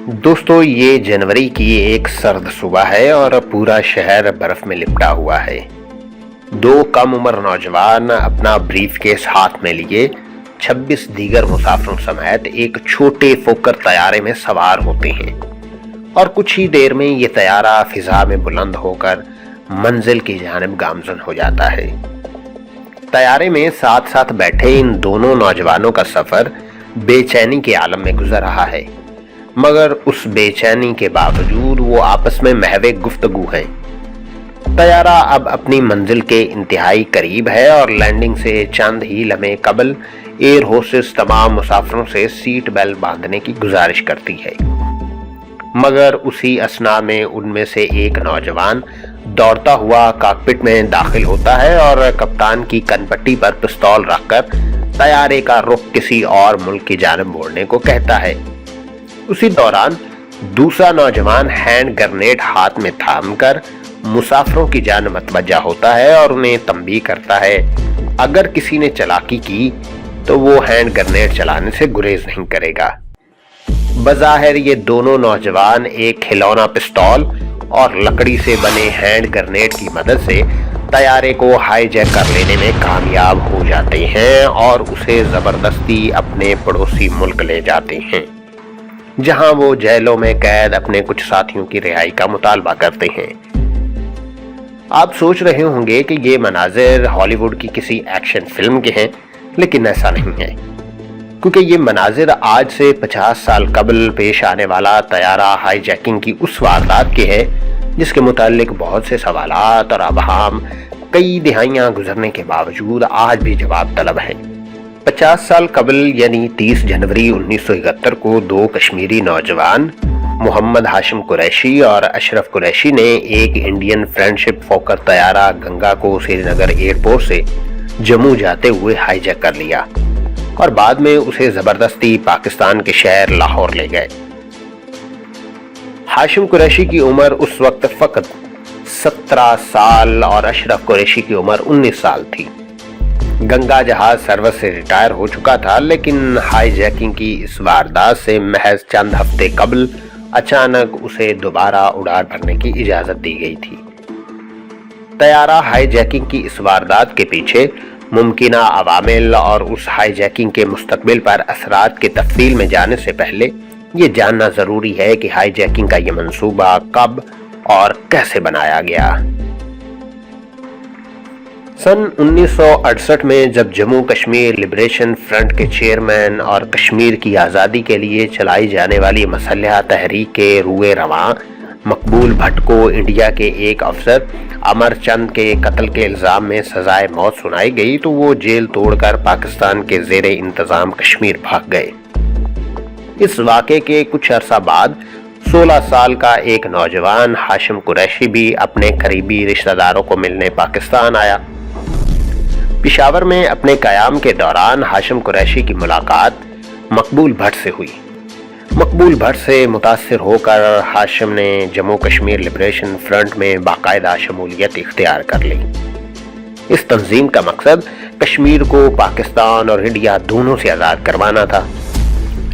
दोस्तों, ये जनवरी की एक सर्द सुबह है और पूरा शहर बर्फ में लिपटा हुआ है। दो कम उम्र नौजवान अपना ब्रीफकेस हाथ में लिए 26 दीगर मुसाफिरों समेत एक छोटे फोकर तैयारे में सवार होते हैं और कुछ ही देर में ये तैयारा फिजा में बुलंद होकर मंजिल की जानिब गामजन हो जाता है। तैयारे में साथ साथ बैठे इन दोनों नौजवानों का सफर बेचैनी के आलम में गुजर रहा है, मगर उस बेचैनी के बावजूद वो आपस में महवे गुफ्तगू हैं। तैयारा अब अपनी मंजिल के इंतहाई करीब है और लैंडिंग से चंद ही लम्हे कबल एयर होस्टेस तमाम मुसाफिरों से सीट बेल्ट बांधने की गुजारिश करती है, मगर उसी असना में उनमें से एक नौजवान दौड़ता हुआ कॉकपिट में दाखिल होता है और कप्तान की कनपट्टी पर पिस्तौल रखकर तैयारे का रुख किसी और मुल्क की जानिब मोड़ने को कहता है। उसी दौरान दूसरा नौजवान हैंड ग्रेनेड हाथ में थामकर मुसाफिरों की जानिब मतवज्जा होता है और उन्हें तंबीह करता है अगर किसी ने चालाकी की तो वो हैंड ग्रेनेड चलाने से गुरेज नहीं करेगा। बज़ाहिर ये दोनों नौजवान एक खिलौना पिस्तौल और लकड़ी से बने हैंड ग्रेनेड की मदद से तैयारे को हाईजैक कर लेने में कामयाब हो जाते हैं और उसे जबरदस्ती अपने पड़ोसी मुल्क ले जाते हैं, जहां वो जेलों में कैद अपने कुछ साथियों की रिहाई का मुतालबा करते हैं। आप सोच रहे होंगे कि ये मनाजिर हॉलीवुड की किसी एक्शन फिल्म के हैं, लेकिन ऐसा नहीं है, क्योंकि ये मनाजिर आज से 50 साल कबल पेश आने वाला तैयारा हाईजैकिंग की उस वारदात के है जिसके मुतालिक बहुत से सवालात और अबहाम कई दिहाइयां गुजरने के बावजूद आज भी जवाब तलब है। 50 साल कबल यानी 30 जनवरी 1971 को दो कश्मीरी नौजवान मोहम्मद हाशिम कुरैशी और अशरफ कुरैशी ने एक इंडियन फ्रेंडशिप फोकर तैयारा गंगा को श्रीनगर एयरपोर्ट से जम्मू जाते हुए हाईजैक कर लिया और बाद में उसे जबरदस्ती पाकिस्तान के शहर लाहौर ले गए। हाशिम कुरैशी की उम्र उस वक्त फकत 17 साल और अशरफ कुरैशी की उम्र 19 साल थी। गंगा जहाज सर्विस से रिटायर हो चुका था, लेकिन हाईजैकिंग की इस वारदात से महज चंद हफ्ते कबल अचानक उसे दोबारा उड़ान भरने की इजाजत दी गई थी। तैयारा हाईजैकिंग की इस वारदात के पीछे मुमकिना अवामिल और उस हाईजैकिंग के मुस्तकबिल पर असरात की तफसील में जाने से पहले ये जानना जरूरी है कि हाईजैकिंग का ये मंसूबा कब और कैसे बनाया गया। सन 1968 में जब जम्मू कश्मीर लिबरेशन फ्रंट के चेयरमैन और कश्मीर की आज़ादी के लिए चलाई जाने वाली मसल्ह तहरीक के रूए रवां मकबूल भट्ट को इंडिया के एक अफसर अमर चंद के कत्ल के इल्ज़ाम में सजाए मौत सुनाई गई तो वो जेल तोड़कर पाकिस्तान के ज़ेरे इंतज़ाम कश्मीर भाग गए। इस वाक़े के कुछ अरसा बाद 16 साल का एक नौजवान हाशिम कुरैशी भी अपने करीबी रिश्तेदारों को मिलने पाकिस्तान आया। पिशावर में अपने क़याम के दौरान हाशिम कुरैशी की मुलाकात मकबूल भट्ट से हुई। मकबूल भट्ट से मुतासिर होकर हाशिम ने जम्मू कश्मीर लिबरेशन फ्रंट में बाकायदा शमूलियत इख्तियार कर ली। इस तंजीम का मकसद कश्मीर को पाकिस्तान और इंडिया दोनों से आज़ाद करवाना था।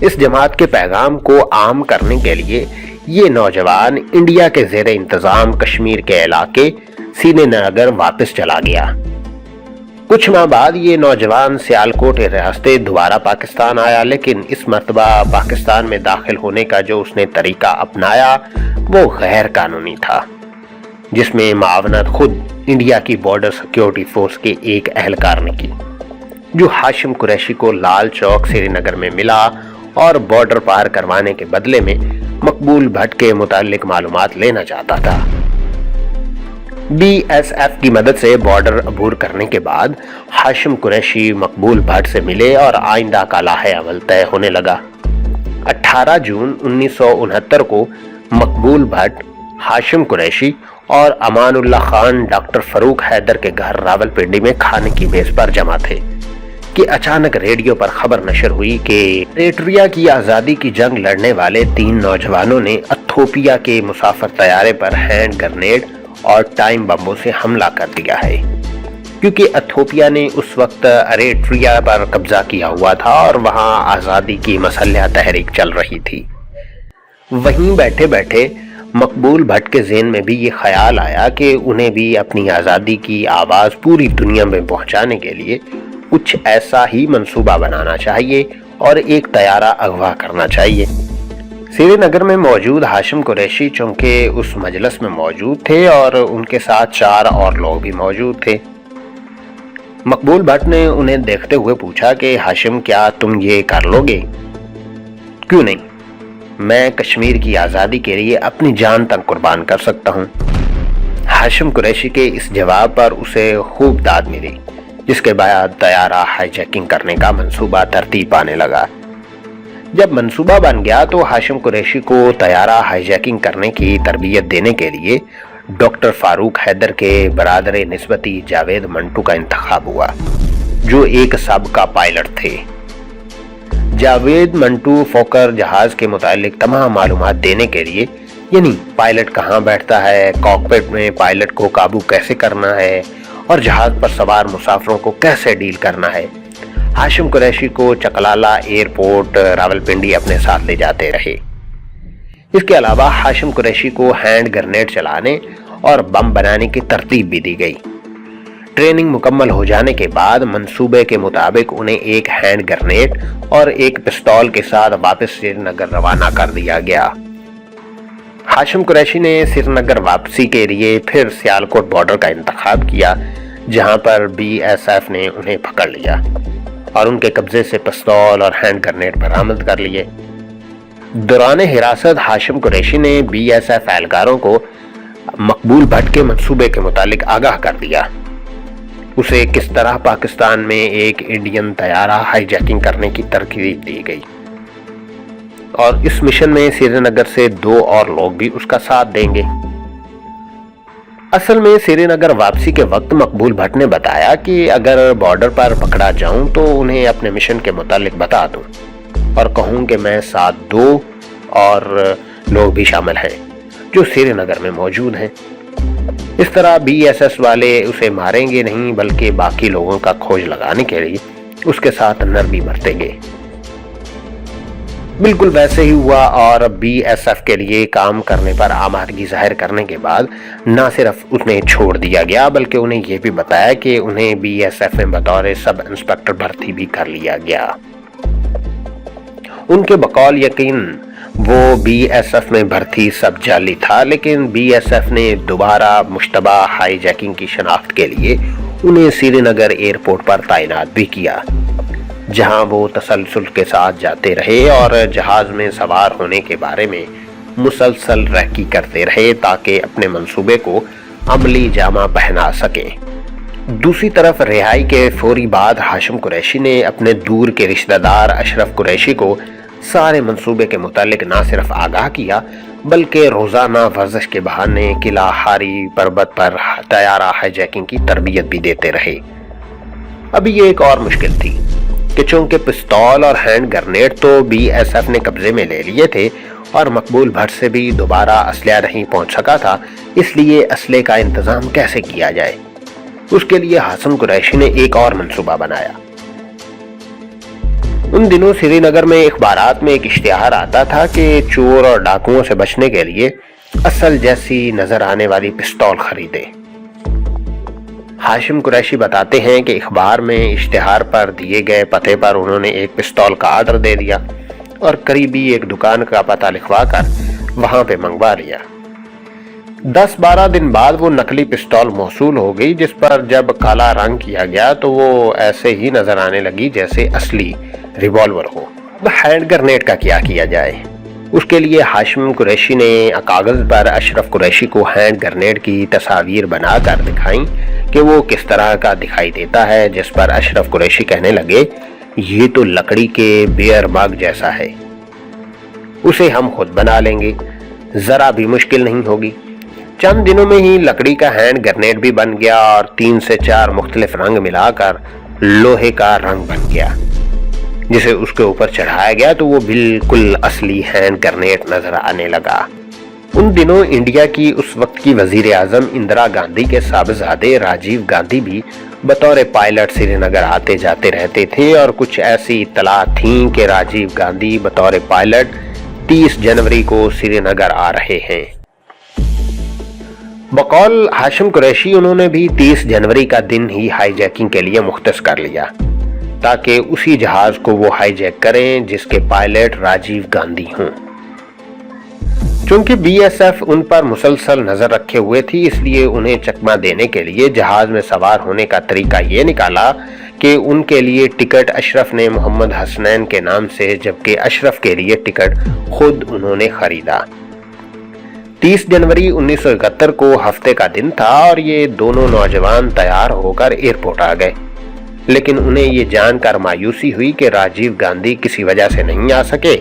इस जमात के पैगाम को आम करने के लिए ये नौजवान इंडिया के ज़ेरे इंतज़ाम कश्मीर के इलाके श्रीनगर वापस चला गया। कुछ माह बाद ये नौजवान सियालकोट रियासत दोबारा पाकिस्तान आया, लेकिन इस मरतबा पाकिस्तान में दाखिल होने का जो उसने तरीका अपनाया वो गैर कानूनी था, जिसमें मावनत खुद इंडिया की बॉर्डर सिक्योरिटी फोर्स के एक एहलकार ने की, जो हाशिम कुरैशी को लाल चौक श्रीनगर में मिला और बॉर्डर पार करवाने के बदले में मकबूल भट्ट के मुतालिक मालूमात लेना चाहता था। BSF की मदद से बॉर्डर अबूर करने के बाद हाशिम कुरैशी मकबूल भट्ट से मिले और आइंदा का लाहे अमल तय होने लगा। 18 जून 1969 को मकबूल भट्ट, हाशिम कुरैशी और अमानुल्लाह खान डॉक्टर फरूक हैदर के घर रावलपिंडी में खाने की मेज पर जमा थे कि अचानक रेडियो पर खबर नशर हुई कि एरिट्रिया की आज़ादी की जंग लड़ने वाले 3 नौजवानों ने इथियोपिया के मुसाफिर तैयारे पर हैंड ग्रेनेड और टाइम बमों से हमला कर दिया है, क्योंकि इथियोपिया ने उस वक्त एरिट्रिया पर कब्जा किया हुआ था और वहां आज़ादी की मसल्ह तहरीक चल रही थी। वहीं बैठे बैठे मकबول भट्ट के ज़हन में भी ये ख्याल आया कि उन्हें भी अपनी आज़ादी की आवाज़ पूरी दुनिया में पहुंचाने के लिए कुछ ऐसा ही मंसूबा बनाना चाहिए और एक तैयारा अगवा करना चाहिए। श्रीनगर में मौजूद हाशिम कुरैशी चूंकि उस मजलिस में मौजूद थे और उनके साथ 4 और लोग भी मौजूद थे। मकबूल भट्ट ने उन्हें देखते हुए पूछा कि हाशिम, क्या तुम ये कर लोगे? क्यों नहीं, मैं कश्मीर की आज़ादी के लिए अपनी जान तक कुर्बान कर सकता हूँ। हाशिम कुरैशी के इस जवाब पर उसे खूब दाद मिली, जिसके बाद तैयारा हाईजैकिंग करने का मंसूबा तरतीब पाने लगा। जब मंसूबा बन गया तो हाशिम कुरैशी को तैयारा हाईजैकिंग करने की तरबियत देने के लिए डॉक्टर फारूक हैदर के बरादर निस्बती जावेद मंटू का इंतखाब हुआ, जो एक साबका पायलट थे। जावेद मंटू फोकर जहाज के मुतालिक तमाम मालूमात देने के लिए, यानी पायलट कहाँ बैठता है, कॉकपिट में पायलट को काबू कैसे करना है और जहाज पर सवार मुसाफिरों को कैसे डील करना है, हाशिम कुरैशी को चकलाला एयरपोर्ट रावलपिंडी अपने साथ ले जाते रहे। इसके अलावा हाशिम कुरैशी को हैंड ग्रेनेड चलाने और बम बनाने की तरतीब भी दी गई। ट्रेनिंग मुकम्मल हो जाने के बाद मंसूबे के मुताबिक उन्हें एक हैंड ग्रेनेड और एक पिस्तौल के साथ वापस श्रीनगर रवाना कर दिया गया। हाशिम कुरैशी ने श्रीनगर वापसी के लिए फिर सियालकोट बॉर्डर का इंतखाब किया, जहां पर BSF ने उन्हें पकड़ लिया और उनके कब्जे से पिस्तौल और हैंड ग्रेनेड बरामद कर लिए। दौरान हिरासत हाशिम कुरैशी ने BSF एहलकारों को मकबूल भट्ट के मंसूबे के मुतालिक आगाह कर दिया। उसे किस तरह पाकिस्तान में एक इंडियन तैयारा हाईजैकिंग करने की तरकीब दी गई और इस मिशन में श्रीनगर से 2 और लोग भी उसका साथ देंगे। असल में श्रीनगर वापसी के वक्त मकबूल भट्ट ने बताया कि अगर बॉर्डर पर पकड़ा जाऊं तो उन्हें अपने मिशन के मुतालिक बता दूं और कहूं कि मैं साथ 2 और लोग भी शामिल हैं जो श्रीनगर में मौजूद हैं। इस तरह BSS वाले उसे मारेंगे नहीं, बल्कि बाकी लोगों का खोज लगाने के लिए उसके साथ नरमी बरतेंगे। बिल्कुल वैसे ही हुआ और BSF के लिए काम करने पर आमादगी जाहिर करने के बाद न सिर्फ उन्हें छोड़ दिया गया, बल्कि उन्हें यह भी बताया कि उन्हें BSF में बतौर सब इंस्पेक्टर भर्ती भी कर लिया गया। उनके बकौल यकीन वो BSF में भर्ती सब जाली था, लेकिन BSF ने दोबारा मुश्तबा हाईजैकिंग की शनाख्त के लिए उन्हें श्रीनगर एयरपोर्ट पर तैनात भी किया, जहां वो तसलसल के साथ जाते रहे और जहाज में सवार होने के बारे में मुसलसल रहकी करते रहे ताकि अपने मंसूबे को अमली जामा पहना सकें। दूसरी तरफ रिहाई के फौरी बाद हाशिम कुरैशी ने अपने दूर के रिश्तेदार अशरफ कुरैशी को सारे मंसूबे के मुतालिक ना सिर्फ आगाह किया, बल्कि रोजाना वर्जिश के बहाने किला हारी पर्वत पर तैयारा हाईजैकिंग की तरबियत भी देते रहे। अभी ये एक और मुश्किल थी कि चूंकि पिस्तौल और हैंड ग्रेनेड तो BSF ने कब्जे में ले लिए थे और मकबूल भट्ट से भी दोबारा असला नहीं पहुंच सका था, इसलिए असले का इंतजाम कैसे किया जाए। उसके लिए हाशिम कुरैशी ने एक और मंसूबा बनाया। उन दिनों श्रीनगर में अखबारात में एक इश्तिहार आता था कि चोर और डाकुओं से बचने के लिए असल जैसी नजर आने वाली पिस्तौल खरीदे। हाशिम कुरैशी बताते हैं कि अखबार में इश्तिहार पर दिए गए पते पर उन्होंने एक पिस्तौल का आर्डर दे दिया और करीबी एक दुकान का पता लिखवा कर वहां पे मंगवा लिया। 10-12 दिन बाद वो नकली पिस्तौल मौसूल हो गई, जिस पर जब काला रंग किया गया तो वो ऐसे ही नजर आने लगी जैसे असली रिवॉल्वर हो। अब हैंड ग्रेनेड का क्या किया जाए? उसके लिए हाशिम कुरैशी ने कागज पर अशरफ कुरैशी को हैंड ग्रेनेड की तस्वीर बनाकर दिखाई कि वो किस तरह का दिखाई देता है, जिस पर अशरफ कुरैशी कहने लगे, ये तो लकड़ी के बेयर मग जैसा है, उसे हम खुद बना लेंगे, जरा भी मुश्किल नहीं होगी। चंद दिनों में ही लकड़ी का हैंड ग्रेनेड भी बन गया और 3 से 4 मुख्तलिफ रंग मिलाकर लोहे का रंग बन गया, जिसे उसके ऊपर चढ़ाया गया तो वो बिल्कुल असली हैंड ग्रेनेड नजर आने लगा। उन दिनों इंडिया की उस वक्त की वजीर आजम इंदिरा गांधी के साहबजादे राजीव गांधी भी बतौर पायलट श्रीनगर आते जाते रहते थे और कुछ ऐसी इत्तला थी कि राजीव गांधी बतौर पायलट 30 जनवरी को श्रीनगर आ रहे हैं। बकौल हाशिम कुरैशी उन्होंने भी 30 जनवरी का दिन ही हाईजैकिंग के लिए मुख्तस कर लिया ताकि उसी जहाज को वो हाईजैक करें जिसके पायलट राजीव गांधी हों। चूंकि बीएसएफ उन पर मुसलसल नजर रखे हुए थी, इसलिए उन्हें चकमा देने के लिए जहाज में सवार होने का तरीका ये निकाला कि उनके लिए टिकट अशरफ ने मोहम्मद हसनैन के नाम से, जबकि अशरफ के लिए टिकट खुद उन्होंने खरीदा। 30 जनवरी 1971 को हफ्ते का दिन था और ये दोनों नौजवान तैयार होकर एयरपोर्ट आ गए, लेकिन उन्हें ये जानकर मायूसी हुई कि राजीव गांधी किसी वजह से नहीं आ सके,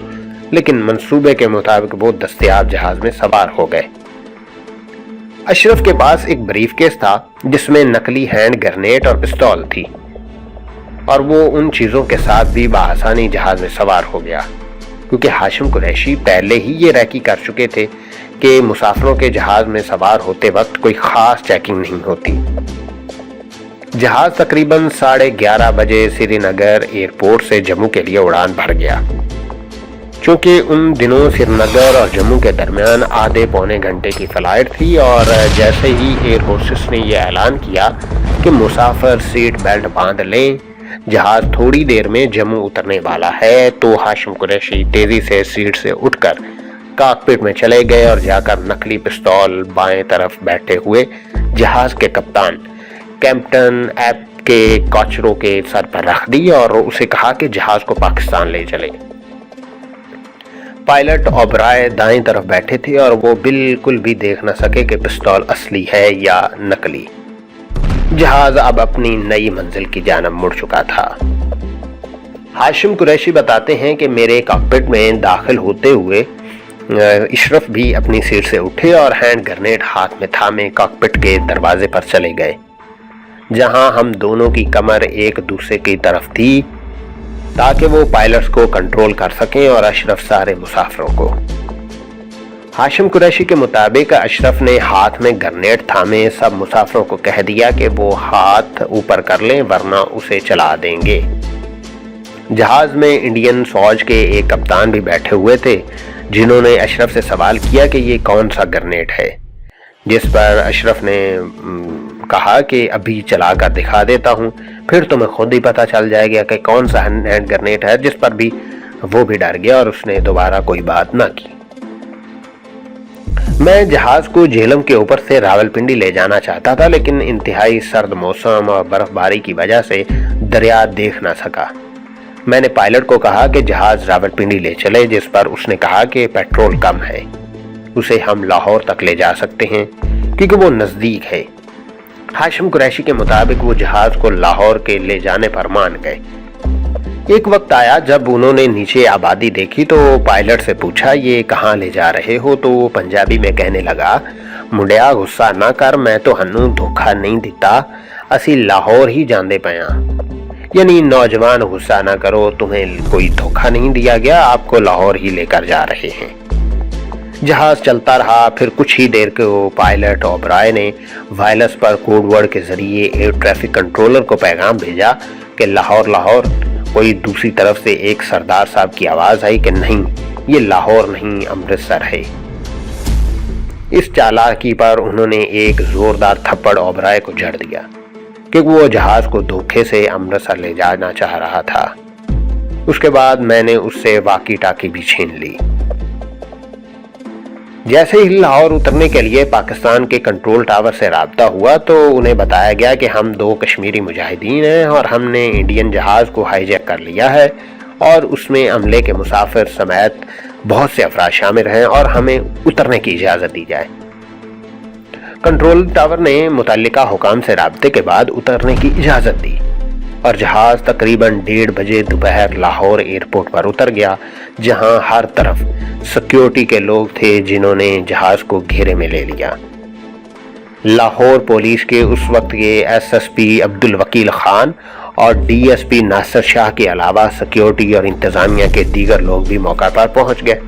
लेकिन मंसूबे के मुताबिक वो दस्तयाब जहाज में सवार हो गए। अशरफ के पास एक ब्रीफकेस था जिसमें नकली हैंड ग्रेनेड और पिस्तौल थी और वो उन चीजों के साथ भी बआसानी जहाज में सवार हो गया, क्योंकि हाशिम कुरैशी पहले ही ये रैकी कर चुके थे कि मुसाफिरों के जहाज में सवार होते वक्त कोई खास चेकिंग नहीं होती। जहाज तकरीबन 11:30 बजे श्रीनगर एयरपोर्ट से जम्मू के लिए उड़ान भर गया। क्योंकि उन दिनों श्रीनगर और जम्मू के दरमियान आधे पौने घंटे की फ्लाइट थी और जैसे ही एयर होस्टेस ने यह ऐलान किया कि मुसाफिर सीट बेल्ट बांध लें, जहाज थोड़ी देर में जम्मू उतरने वाला है, तो हाशिम कुरैशी तेजी से सीट से उठकर कॉकपिट में चले गए और जाकर नकली पिस्तौल बाएं तरफ बैठे हुए जहाज के कप्तान कैप्टन ऐप के कॉचरों के सर पर रख दी और उसे कहा कि जहाज को पाकिस्तान ले चले। पायलट ओबराय दाएं तरफ बैठे थे और वो बिल्कुल भी देख न सके कि पिस्तौल असली है या नकली। जहाज अब अपनी नई मंजिल की जानब मुड़ चुका था। हाशिम कुरैशी बताते हैं कि मेरे कॉकपिट में दाखिल होते हुए अशरफ भी अपनी सीट से उठे और हैंड ग्रेनेड हाथ में थामे कॉकपिट के दरवाजे पर चले गए, जहां हम दोनों की कमर एक दूसरे की तरफ थी ताकि वो पायलट्स को कंट्रोल कर सकें और अशरफ सारे मुसाफिरों को। हाशिम कुरैशी के मुताबिक अशरफ ने हाथ में ग्रेनेड थामे सब मुसाफिरों को कह दिया कि वो हाथ ऊपर कर लें वरना उसे चला देंगे। जहाज में इंडियन फौज के एक कप्तान भी बैठे हुए थे, जिन्होंने अशरफ से सवाल किया कि ये कौन सा ग्रेनेड है, जिस पर अशरफ ने कहा कि अभी चलाकर दिखा देता हूं, फिर तुम्हें खुद ही पता चल जाएगा कि कौन सा हैंड ग्रेनेड है, जिस पर भी वो भी डर गया और उसने दोबारा कोई बात ना की। मैं जहाज को झेलम के ऊपर से रावलपिंडी ले जाना चाहता था, लेकिन इंतहाई सर्द मौसम और बर्फबारी की वजह से दरिया देख ना सका। मैंने पायलट को कहा कि जहाज रावलपिंडी ले चले, जिस पर उसने कहा कि पेट्रोल कम है, उसे हम लाहौर तक ले जा सकते हैं क्योंकि वो नजदीक है। हाशिम कुरैशी के मुताबिक वो जहाज को लाहौर के ले जाने पर मान गए। एक वक्त आया जब उन्होंने नीचे आबादी देखी तो पायलट से पूछा, ये कहाँ ले जा रहे हो? तो वो पंजाबी में कहने लगा, मुंडिया गुस्सा ना कर, मैं तो हन्नू धोखा नहीं दिता, असी लाहौर ही जांदे पया। यानी नौजवान गुस्सा ना करो, तुम्हें कोई धोखा नहीं दिया गया, आपको लाहौर ही लेकर जा रहे हैं। जहाज चलता रहा। फिर कुछ ही देर को पायलट ओबराय ने वायरलेस पर कोड वर्ड के जरिए एयर ट्रैफिक कंट्रोलर को पैगाम भेजा कि लाहौर लाहौर। कोई दूसरी तरफ से एक सरदार साहब की आवाज आई कि नहीं, ये लाहौर नहीं अमृतसर है। इस चालाकी पर उन्होंने एक जोरदार थप्पड़ ओबराय को जड़ दिया क्योंकि वो जहाज को धोखे से अमृतसर ले जाना चाह रहा था। उसके बाद मैंने उससे वाकी टाकी भी छीन ली। जैसे ही लाहौर उतरने के लिए पाकिस्तान के कंट्रोल टावर से राब्ता हुआ तो उन्हें बताया गया कि हम 2 कश्मीरी मुजाहिदीन हैं और हमने इंडियन जहाज को हाईजैक कर लिया है और उसमें अमले के मुसाफिर समेत बहुत से अफराद शामिल हैं और हमें उतरने की इजाज़त दी जाए। कंट्रोल टावर ने मुतल्लिका हुकाम से राब्ते के बाद उतरने की इजाज़त दी और जहाज तकरीबन 1:30 बजे दोपहर लाहौर एयरपोर्ट पर उतर गया, जहां हर तरफ सिक्योरिटी के लोग थे जिन्होंने जहाज को घेरे में ले लिया। लाहौर पुलिस के उस वक्त के एसएसपी अब्दुल वकील खान और डीएसपी नासिर शाह के अलावा सिक्योरिटी और इंतजामिया के दीगर लोग भी मौका पर पहुंच गए।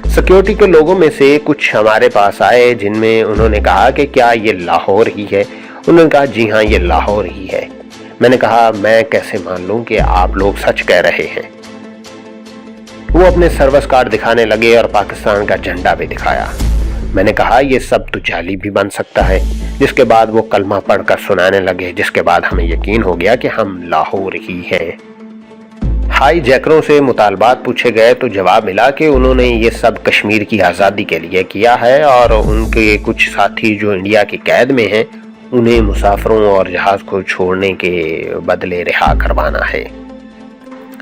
सिक्योरिटी के लोगों में से कुछ हमारे पास आए, जिनमें उन्होंने कहा कि क्या ये लाहौर ही है? उन्होंने कहा जी हाँ, ये लाहौर ही है। मैंने कहा मैं कैसे मान लूं कि आप लोग सच कह रहे हैं। وہ اپنے سروس کارڈ دکھانے لگے اور پاکستان کا جھنڈا بھی دکھایا۔ میں نے کہا یہ سب تو جعلی بھی بن سکتا ہے، جس کے بعد وہ کلمہ پڑھ کر سنانے لگے، جس کے بعد ہمیں یقین ہو گیا کہ ہم لاہور ہی ہیں۔ ہائی جیکروں سے مطالبات پوچھے گئے تو جواب ملا کہ انہوں نے یہ سب کشمیر کی آزادی کے لیے کیا ہے اور ان کے کچھ ساتھی جو انڈیا کی قید میں ہیں انہیں مسافروں اور جہاز کو چھوڑنے کے بدلے رہا کروانا ہے۔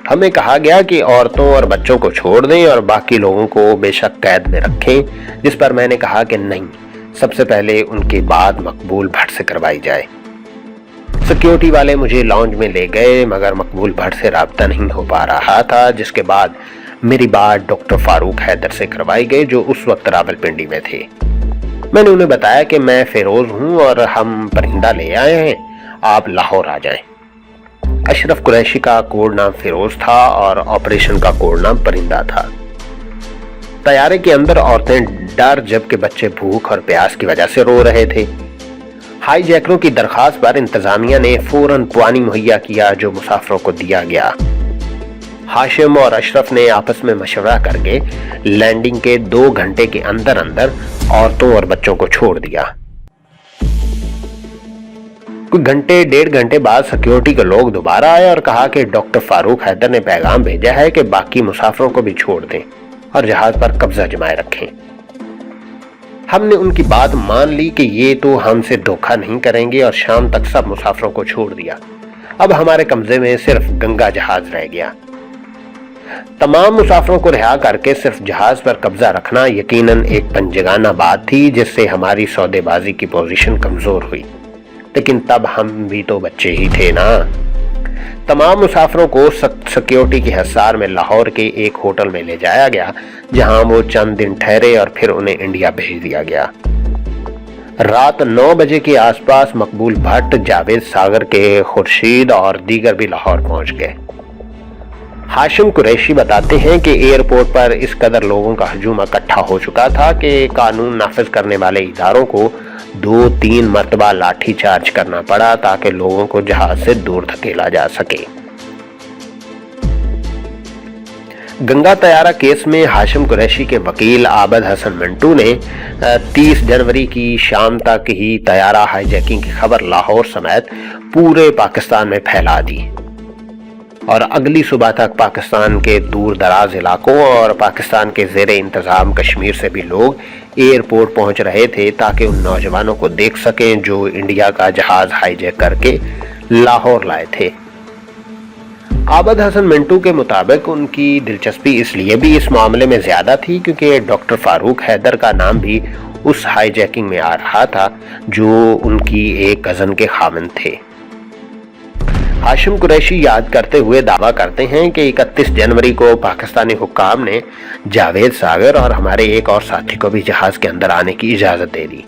ہمیں کہا گیا کہ عورتوں اور بچوں کو چھوڑ دیں اور باقی لوگوں کو بے شک قید میں رکھیں، جس پر میں نے کہا کہ نہیں، سب سے پہلے ان کی بات مقبول بھٹ سے کروائی جائے۔ سیکیورٹی والے مجھے لانج میں لے گئے مگر مقبول بھٹ سے رابطہ نہیں ہو پا رہا تھا، جس کے بعد میری بات ڈاکٹر فاروق حیدر سے کروائی گئی جو اس وقت راولپنڈی میں تھے۔ میں نے انہیں بتایا کہ میں فیروز ہوں اور ہم پرندہ لے آئے ہیں، آپ لاہور آ جائیں۔ اشرف قریشی کا کوڈ نام فیروز تھا اور آپریشن کا کوڈ نام پرندہ تھا۔ طیارے کے اندر عورتیں ڈر جبکہ بچے بھوک اور پیاس کی وجہ سے رو رہے تھے۔ ہائی جیکروں کی درخواست پر انتظامیہ نے فوراً پانی مہیا کیا جو مسافروں کو دیا گیا۔ ہاشم اور اشرف نے آپس میں مشورہ کر کے لینڈنگ کے 2 گھنٹے کے اندر اندر عورتوں اور بچوں کو چھوڑ دیا۔ کچھ گھنٹے 1.5 گھنٹے بعد سیکیورٹی کے لوگ دوبارہ آئے اور کہا کہ ڈاکٹر فاروق حیدر نے پیغام بھیجا ہے کہ باقی مسافروں کو بھی چھوڑ دیں اور جہاز پر قبضہ جمائے رکھیں۔ ہم نے ان کی بات مان لی کہ یہ تو ہم سے دھوکہ نہیں کریں گے اور شام تک سب مسافروں کو چھوڑ دیا۔ اب ہمارے قبضے میں صرف گنگا جہاز رہ گیا۔ تمام مسافروں کو رہا کر کے صرف جہاز پر قبضہ رکھنا یقیناً ایک پنجگانہ بات تھی جس سے ہماری سودے بازی کی پوزیشن کمزور ہوئی، لیکن تب ہم بھی تو بچے ہی تھے نا۔ تمام مسافروں کو سیکیورٹی کے حصار میں لاہور کے ایک ہوٹل میں لے جایا گیا جہاں وہ چند دن ٹھہرے اور پھر انہیں انڈیا بھیج دیا گیا۔ رات 9 بجے کے آس پاس مقبول بھٹ، جاوید ساگر کے خورشید اور دیگر بھی لاہور پہنچ گئے۔ ہاشم قریشی بتاتے ہیں کہ ایئرپورٹ پر اس قدر لوگوں کا ہجوم اکٹھا ہو چکا تھا کہ قانون نافذ کرنے والے اداروں کو 2-3 مرتبہ لاٹھی چارج کرنا پڑا تاکہ لوگوں کو جہاز سے دور دھکیلا جا سکے۔ گنگا طیارہ کیس میں ہاشم قریشی کے وکیل عابد حسن منٹو نے 30 جنوری کی شام تک ہی طیارہ ہائی جیکنگ کی خبر لاہور سمیت پورے پاکستان میں پھیلا دی اور اگلی صبح تک پاکستان کے دور دراز علاقوں اور پاکستان کے زیر انتظام کشمیر سے بھی لوگ ایئرپورٹ پہنچ رہے تھے تاکہ ان نوجوانوں کو دیکھ سکیں جو انڈیا کا جہاز ہائی جیک کر کے لاہور لائے تھے۔ عابد حسن منٹو کے مطابق ان کی دلچسپی اس لیے بھی اس معاملے میں زیادہ تھی کیونکہ ڈاکٹر فاروق حیدر کا نام بھی اس ہائی جیکنگ میں آ رہا تھا جو ان کی ایک کزن کے خاوند تھے۔ ہاشم قریشی یاد کرتے ہوئے دعویٰ کرتے ہیں کہ 31 جنوری کو پاکستانی حکام نے جاوید ساگر اور ہمارے ایک اور ساتھی کو بھی جہاز کے اندر آنے کی اجازت دے دی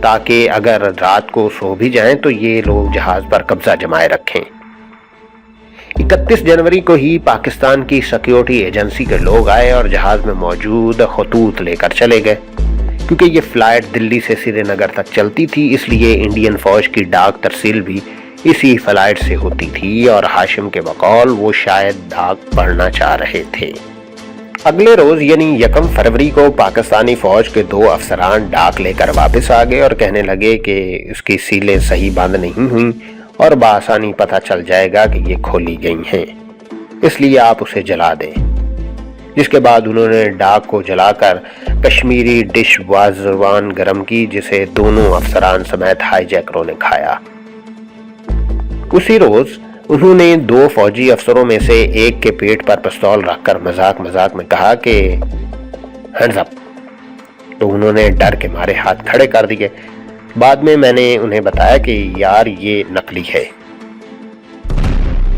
تاکہ اگر رات کو سو بھی جائیں تو یہ لوگ جہاز پر قبضہ جمائے رکھیں۔ 31 جنوری کو ہی پاکستان کی سیکیورٹی ایجنسی کے لوگ آئے اور جہاز میں موجود خطوط لے کر چلے گئے۔ کیونکہ یہ فلائٹ دلی سے سری نگر تک چلتی تھی اس لیے انڈین فوج کی ڈاک ترسیل بھی اسی فلائٹ سے ہوتی تھی اور ہاشم کے بقول وہ شاید ڈاک پڑھنا چاہ رہے تھے۔ اگلے روز یعنی 1 فروری کو پاکستانی فوج کے 2 افسران ڈاک لے کر واپس آ گئے اور کہنے لگے کہ اس کی سیلیں صحیح بند نہیں ہوئیں اور بآسانی پتہ چل جائے گا کہ یہ کھولی گئی ہیں، اس لیے آپ اسے جلا دیں۔ جس کے بعد انہوں نے ڈاک کو جلا کر کشمیری ڈش وازوان گرم کی جسے دونوں افسران سمیت ہائی جیکروں نے کھایا۔ اسی روز انہوں نے 2 فوجی افسروں میں سے ایک کے پیٹ پر پستول رکھ کر مذاق میں کہا کہ ہینڈز اپ، تو انہوں نے ڈر کے مارے ہاتھ کھڑے کر دیے۔ بعد میں نے انہیں بتایا کہ یار یہ نقلی ہے۔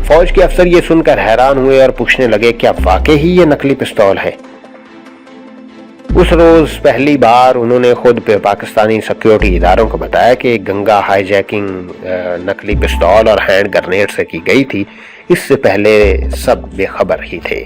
فوج کے افسر یہ سن کر حیران ہوئے اور پوچھنے لگے کیا واقعی یہ نقلی پستول ہے؟ اس روز پہلی بار انہوں نے خود پاکستانی سیکیورٹی اداروں کو بتایا کہ گنگا ہائی جیکنگ نقلی پستول اور ہینڈ گرنیڈ سے کی گئی تھی، اس سے پہلے سب بے خبر ہی تھے۔